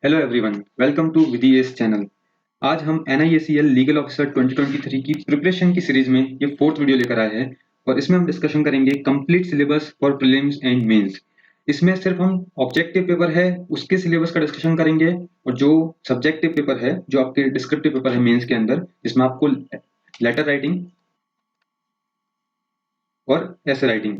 Hello everyone, welcome to VDS channel. आज हम NIACL legal officer 2023 की प्रिपरेशन की सीरीज में ये फोर्थ वीडियो लेकर आए हैं और इसमें हम डिस्कशन करेंगे complete syllabus for prelims and mains. इसमें सिर्फ हम ऑब्जेक्टिव पेपर है उसके सिलेबस का डिस्कशन करेंगे और जो सब्जेक्टिव पेपर है, जो आपके डिस्क्रिप्टिव पेपर है मेंस के अंदर, जिसमें आपको लेटर राइटिंग और ऐसे राइटिंग,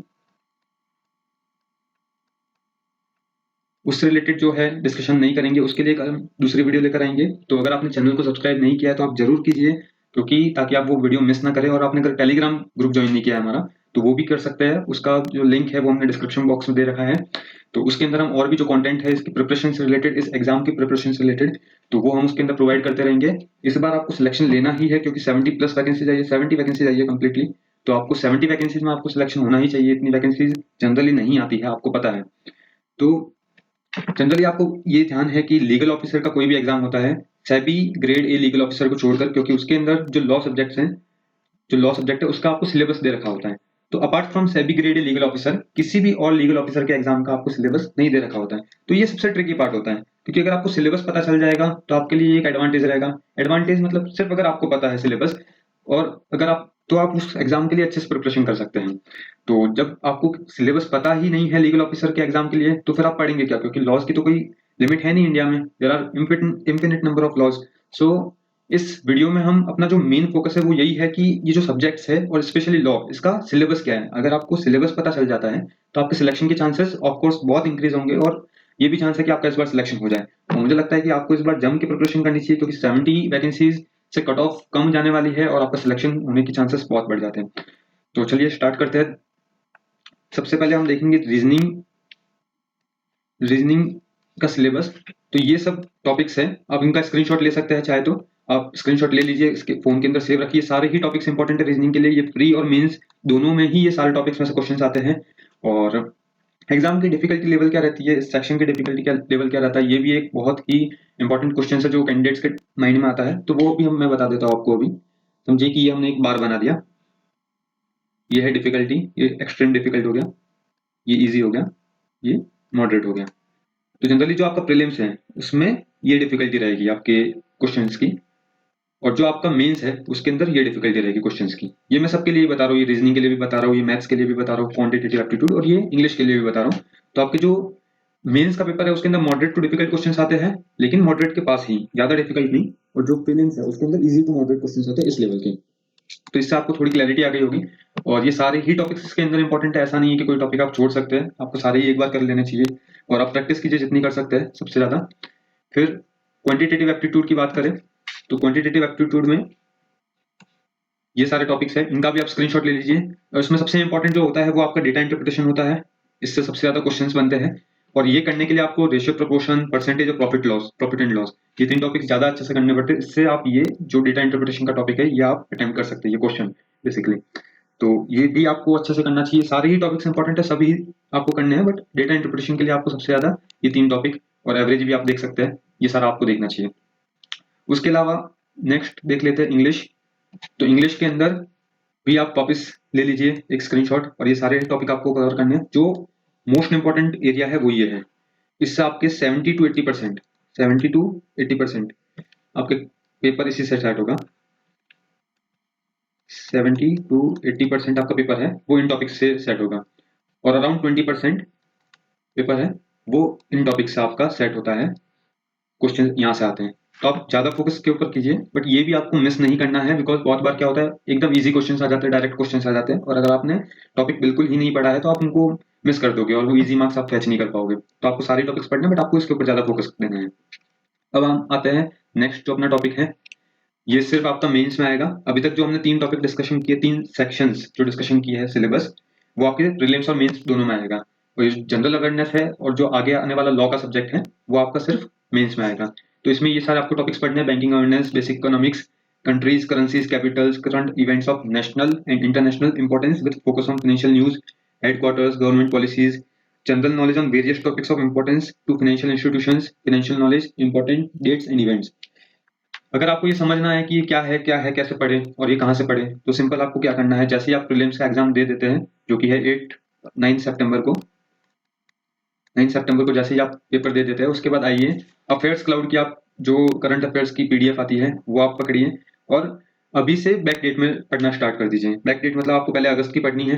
उससे रिलेटेड जो है डिस्कशन नहीं करेंगे। उसके लिए हम दूसरी वीडियो लेकर आएंगे। तो अगर आपने चैनल को सब्सक्राइब नहीं किया है तो आप जरूर कीजिए, क्योंकि ताकि आप वो वीडियो मिस ना करें। और आपने अगर टेलीग्राम ग्रुप ज्वाइन नहीं किया है हमारा, तो वो भी कर सकते हैं। उसका जो लिंक है वो हमने डिस्क्रिप्शन बॉक्स में दे रखा है। तो उसके अंदर हम और भी जो कंटेंट है इसकी प्रिपरेशन से रिलेटेड, इस एग्जाम की प्रिपरेशन से रिलेटेड, तो वो हम उसके अंदर प्रोवाइड करते रहेंगे। इस बार आपको सिलेक्शन लेना ही है, क्योंकि 70+ वैकेंसी चाहिए, 70 वैकेंसी चाहिए कंप्लीटली। तो आपको 70 वैकेंसीज में आपको सिलेक्शन होना ही चाहिए। इतनी वैकेंसीज जनरली नहीं आती है, आपको पता है। तो जनरली आपको ये ध्यान है कि लीगल ऑफिसर का कोई भी एग्जाम होता है, SEBI grade a legal officer को छोड़कर, क्योंकि उसके अंदर जो लॉ सब्जेक्ट्स हैं, जो लॉ सब्जेक्ट है उसका आपको सिलेबस दे रखा होता है। तो apart from SEBI grade a legal officer, किसी भी और लीगल ऑफिसर के एग्जाम का आपको सिलेबस नहीं दे रखा होता है। तो ये सबसे ट्रिकी पार्ट होता है, क्योंकि अगर आपको सिलेबस पता चल जाएगा तो आपके लिए एक एडवांटेज रहेगा। एडवांटेज मतलब सिर्फ अगर आपको पता है सिलेबस, और अगर आप तो आप उस एग्जाम के लिए अच्छे से प्रिपरेशन कर सकते हैं। तो जब आपको सिलेबस पता ही नहीं है लीगल ऑफिसर के एग्जाम के लिए, तो फिर आप पढ़ेंगे क्या? क्योंकि लॉज की तो कोई लिमिट है नहीं इंडिया में। There are infinite number of laws. So इस वीडियो में हम अपना जो मेन फोकस है वो यही है कि ये जो सब्जेक्ट्स है और स्पेशली लॉ, इसका सिलेबस क्या है। अगर आपको सिलेबस पता चल जाता है तो आपके सिलेक्शन के चांसेस ऑफ कोर्स बहुत इंक्रीज होंगे, और ये भी चांस है कि आपका इस बार सिलेक्शन हो जाए। तो मुझे लगता है कि आपको इस बार जम की प्रिपरेशन करनी चाहिए, क्योंकि 70 वैकेंसीज से कट ऑफ कम जाने वाली है और आपका सिलेक्शन होने के चांसेस बहुत बढ़ जाते हैं। तो चलिए स्टार्ट करते हैं। सबसे पहले हम देखेंगे रीजनिंग का सिलेबस। तो ये सब टॉपिक्स हैं, आप इनका स्क्रीनशॉट ले सकते हैं। चाहे तो आप स्क्रीनशॉट ले लीजिए, इसके फोन के अंदर सेव रखिए। सारे ही टॉपिक्स इंपॉर्टेंट है रीजनिंग के लिए। ये प्री और मेंस दोनों में ही ये सारे टॉपिक्स में से क्वेश्चंस आते हैं। और एग्जाम की डिफिकल्टी लेवल क्या रहती है, इस सेक्शन की डिफिकल्टी क्या लेवल क्या रहता है, ये भी एक बहुत ही इंपॉर्टेंट क्वेश्चन है जो कैंडिडेट्स के माइंड में आता है। तो वो भी मैं बता देता हूँ आपको अभी। समझिए कि ये हमने एक बार बना दिया। ये है डिफिकल्टी, ये एक्सट्रीम डिफिकल्ट हो गया, ये इजी हो गया, ये मॉडरेट हो गया। तो जनरली जो आपका प्रीलिम्स है उसमें ये डिफिकल्टी रहेगी आपके क्वेश्चंस की, और जो आपका मेंस है उसके अंदर ये डिफिकल्टी रहेगी क्वेश्चंस की। ये मैं सबके लिए बता रहा हूँ, ये रीजनिंग के लिए भी बता रहा हूँ, ये मैथ्स के लिए भी बता रहा हूँ, क्वांटिटेटिव एप्टीट्यूड, और ये इंग्लिश के लिए भी बता रहा हूँ। तो आपके जो मेंस का पेपर है उसके अंदर मॉडरेट टू डिफिकल्ट क्वेश्चंस आते हैं, लेकिन मॉडरेट के पास ही, ज्यादा डिफिकल्ट नहीं। और जो प्रीलिम्स है उसके अंदर इजी टू मॉडरेट क्वेश्चंस होते हैं इस लेवल के। तो इससे आपको थोड़ी क्लैरिटी आ गई होगी। और ये सारे ही टॉपिक्स इसके अंदर इंपॉर्टेंट है, ऐसा नहीं है कि कोई टॉपिक आप छोड़ सकते हैं। आपको सारे ही एक बार कर लेने चाहिए, और आप प्रैक्टिस कीजिए जितनी कर सकते हैं सबसे ज्यादा। फिर क्वांटिटेटिव एप्टीट्यूड की बात करें तो क्वांटिटेटिव एप्टीट्यूड में ये सारे टॉपिक्स हैं, इनका भी आप स्क्रीनशॉट ले लीजिए। और इसमें सबसे इंपॉर्टेंट जो होता है वो आपका डेटा इंटरप्रिटेशन होता है। इससे सबसे ज्यादा क्वेश्चंस बनते हैं, और ये करने के लिए आपको रेशियो, प्रोपोर्शन, परसेंटेज और प्रॉफिट एंड लॉस, ये 3 टॉपिक्स ज्यादा अच्छे से करने पड़ते हैं। इससे आप ये जो डेटा इंटरप्रिटेशन का टॉपिक है ये आप अटेम्प्ट कर सकते हैं, ये क्वेश्चन बेसिकली। तो ये भी आपको अच्छे से करना चाहिए। सारे ही टॉपिक्स इंपॉर्टेंट है, सभी आपको करने हैं, बट डेटा इंटरप्रिटेशन के लिए आपको सबसे ज्यादा ये 3 टॉपिक, और एवरेज भी आप देख सकते हैं, ये सारा आपको देखना चाहिए। उसके अलावा नेक्स्ट देख लेते हैं इंग्लिश। तो इंग्लिश के अंदर भी आप वापस ले लीजिए एक स्क्रीनशॉट, और ये सारे टॉपिक आपको कवर करने हैं। जो मोस्ट इंपॉर्टेंट एरिया है वो ये है। इससे आपके 70 to 80% आपके पेपर इसी से स्टार्ट होगा। 70 to 80% आपका पेपर है वो इन टॉपिक से सेट होगा, और अराउंड 20% पेपर है वो इन टॉपिक से आपका सेट होता है। क्वेश्चन यहाँ से आते हैं, तो आप ज्यादा फोकस के ऊपर कीजिए। बट ये भी आपको मिस नहीं करना है, बिकॉज बहुत बार क्या होता है, एकदम इजी क्वेश्चन आ जाते हैं, डायरेक्ट क्वेश्चन आ जाते हैं, और अगर आपने टॉपिक बिल्कुल ही नहीं पढ़ा है तो आप उनको मिस कर दोगे और वो इजी मार्क्स आप फैच नहीं कर पाओगे। तो आपको सारे टॉपिक्स पढ़ने हैं, बट आपको इसके ऊपर ज्यादा फोकस देना है। अब हम आते हैं नेक्स्ट जो अपना टॉपिक है, ये सिर्फ आपका मेंस में आएगा। अभी तक जो हमने 3 टॉपिक डिस्कशन किए, 3 सेक्शंस जो डिस्कशन किए हैं सिलेबस, वो आपके प्रीलिम्स और मेंस दोनों में आएगा। और ये जनरल अवेयरनेस है और जो आगे आने वाला लॉ का सब्जेक्ट है वो आपका सिर्फ मेंस में आएगा। तो इसमें ये सारे आपको टॉपिक्स पढ़ने हैं: banking awareness, basic economics, countries, currencies, capitals, current events of national and international importance with focus on financial news, headquarters, government policies, general knowledge on various topics of importance to financial institutions, financial knowledge, important dates and events. अगर आपको ये समझना है कि ये क्या है, कैसे पढ़े और ये कहाँ से पढ़े, तो सिंपल आपको क्या करना है, जैसे ही आप प्रीलिम्स का एग्जाम दे देते हैं, जो कि है 9 सितंबर को, 9 सितंबर को जैसे ही आप पेपर दे देते हैं उसके बाद आइए अफेयर्स क्लाउड की आप जो करंट अफेयर्स की पीडीएफ आती है वो आप पकड़िए और अभी से बैक डेट में पढ़ना स्टार्ट कर दीजिए। बैक डेट मतलब आपको पहले अगस्त की पढ़नी है,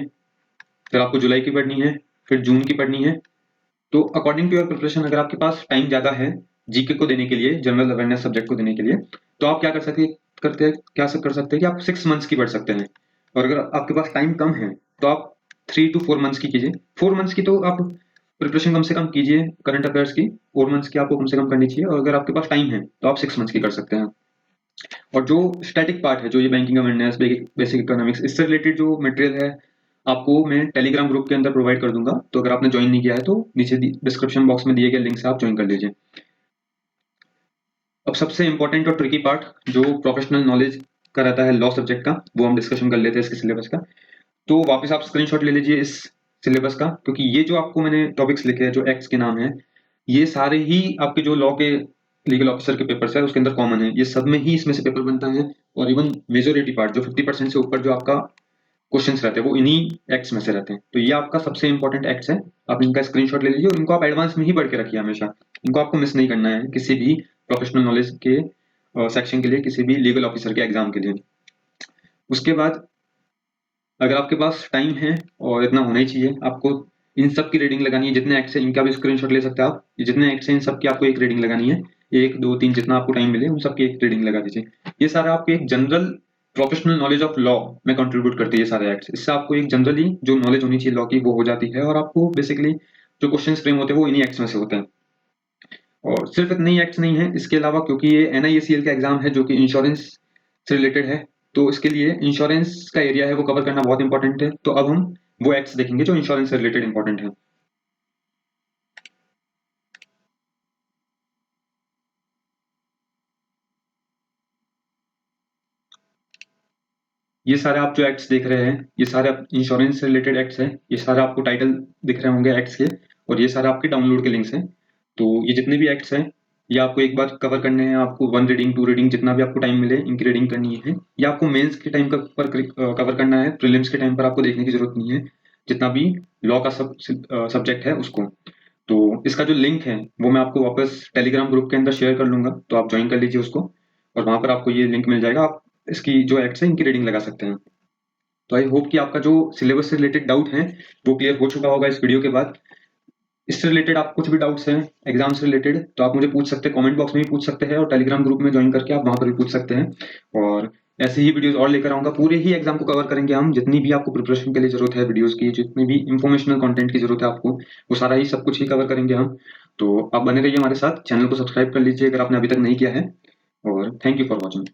फिर आपको जुलाई की पढ़नी है, फिर जून की पढ़नी है। तो अकॉर्डिंग टू योर प्रिपरेशन अगर आपके पास टाइम ज़्यादा है जीके को देने के लिए, जनरल अवेयरनेस सब्जेक्ट को देने के लिए, तो आप क्या कर सकते कर सकते हैं कि आप 6 मंथ्स की पढ़ सकते हैं। और अगर आपके पास टाइम कम है तो आप 3 to 4 मंथ्स की कीजिए। 4 मंथ्स की तो आप प्रिपरेशन कम से कम कीजिए करंट अफेयर्स की, 4 मंथ्स की आपको कम से कम करनी चाहिए। और अगर आपके पास टाइम है तो आप 6 मंथ्स की कर सकते हैं। और जो स्टैटिक पार्ट है, जो ये बैंकिंग अवेयरनेस, बेसिक इकोनॉमिक्स, इससे रिलेटेड जो मटेरियल है आपको मैं टेलीग्राम ग्रुप के अंदर प्रोवाइड कर दूंगा। तो अगर आपने ज्वाइन नहीं किया है तो नीचे डिस्क्रिप्शन बॉक्स में दिए गए लिंक से आप ज्वाइन कर लीजिए। अब सबसे इंपॉर्टेंट और ट्रिकी पार्ट जो प्रोफेशनल नॉलेज का रहता है लॉ सब्जेक्ट का, वो हम डिस्कशन कर लेते हैं इसके सिलेबस का। तो वापस आप स्क्रीनशॉट ले लीजिए इस सिलेबस का, क्योंकि ये जो आपको मैंने टॉपिक्स लिखे हैं जो एक्ट्स के नाम है, ये सारे ही आपके जो लॉ के लीगल ऑफिसर के पेपर्स है उसके अंदर कॉमन है। ये सब में ही इसमें से पेपर बनता है। और इवन मेजोरिटी पार्ट जो 50% से ऊपर जो आपका क्वेश्चंस रहते हैं वो इन्हीं एक्ट्स में से रहते हैं। तो ये आपका सबसे इंपॉर्टेंट एक्ट्स है, आप इनका स्क्रीनशॉट ले लीजिए और इनको आप एडवांस में ही पढ़ के रखिए हमेशा। इनको आपको मिस नहीं करना है किसी भी प्रोफेशनल नॉलेज के सेक्शन के लिए, किसी भी लीगल ऑफिसर के एग्जाम के लिए। उसके बाद अगर आपके पास टाइम है, और इतना होना ही चाहिए, आपको इन सब की रीडिंग लगानी है। जितने एक्ट्स हैं इनका भी स्क्रीनशॉट ले सकते हैं आप। ये जितने एक्ट्स हैं इन सब की आपको एक रीडिंग लगानी है, 1 2 3 जितना आपको टाइम मिले उन सबकी एक रीडिंग लगा दीजिए। ये सारा आपको एक general professional knowledge of law में कंट्रीब्यूट करते हैं ये सारे एक्ट्स। इससे आपको एक जनरली जो नॉलेज होनी चाहिए लॉ की वो हो जाती है, और आपको बेसिकली जो क्वेश्चन फ्रेम होते हैं वो इन्हीं एक्ट्स में से होते हैं। और सिर्फ इतने ही एक्ट्स नहीं है इसके अलावा, क्योंकि ये NIACL का एग्जाम है जो कि इंश्योरेंस से रिलेटेड है, तो इसके लिए इंश्योरेंस का एरिया है वो कवर करना बहुत इंपॉर्टेंट है। तो अब हम वो एक्ट्स देखेंगे जो इंश्योरेंस से रिलेटेड इंपॉर्टेंट है। ये सारे आप जो एक्ट्स देख रहे हैं ये सारे इंश्योरेंस से रिलेटेड एक्ट्स हैं। ये सारे आपको टाइटल दिख रहे होंगे एक्ट्स के, और ये सारे आपके डाउनलोड के लिंक्स हैं। तो ये जितने भी एक्ट्स हैं ये आपको एक बार कवर करने हैं। आपको 1 रीडिंग 2 रीडिंग जितना भी आपको टाइम मिले इनकी रीडिंग करनी है। ये आपको मेंस के टाइम पर कवर करना है, प्रीलिम्स के टाइम पर आपको देखने की जरूरत नहीं है, जितना भी लॉ का सब्जेक्ट है उसको। तो इसका जो लिंक है वो मैं आपको वापस टेलीग्राम ग्रुप के अंदर शेयर कर लूंगा, तो आप ज्वाइन कर लीजिए उसको, और वहां पर आपको ये लिंक मिल जाएगा। आप इसकी जो एक्ट्स है इनकी रीडिंग लगा सकते हैं। तो आई होप कि आपका जो सिलेबस से रिलेटेड डाउट है वो क्लियर हो चुका होगा इस वीडियो के बाद। इससे रिलेटेड आप कुछ भी डाउट्स हैं एग्जाम से रिलेटेड तो आप मुझे पूछ सकते हैं, कमेंट बॉक्स में भी पूछ सकते हैं, और टेलीग्राम ग्रुप में ज्वाइन करके आप वहां पर भी पूछ सकते हैं। और ऐसे ही वीडियोस और लेकर आऊंगा, पूरे ही एग्जाम को कवर करेंगे हम। जितनी भी आपको प्रिपरेशन के लिए जरूरत है वीडियोस की, जितनी भी इंफॉर्मेशनल कंटेंट की जरूरत है आपको, वो सारा ही सब कुछ ही कवर करेंगे हम। तो आप बने रहिए हमारे साथ, चैनल को सब्सक्राइब कर लीजिए अगर आपने अभी तक नहीं किया है। और थैंक यू फॉर वॉचिंग।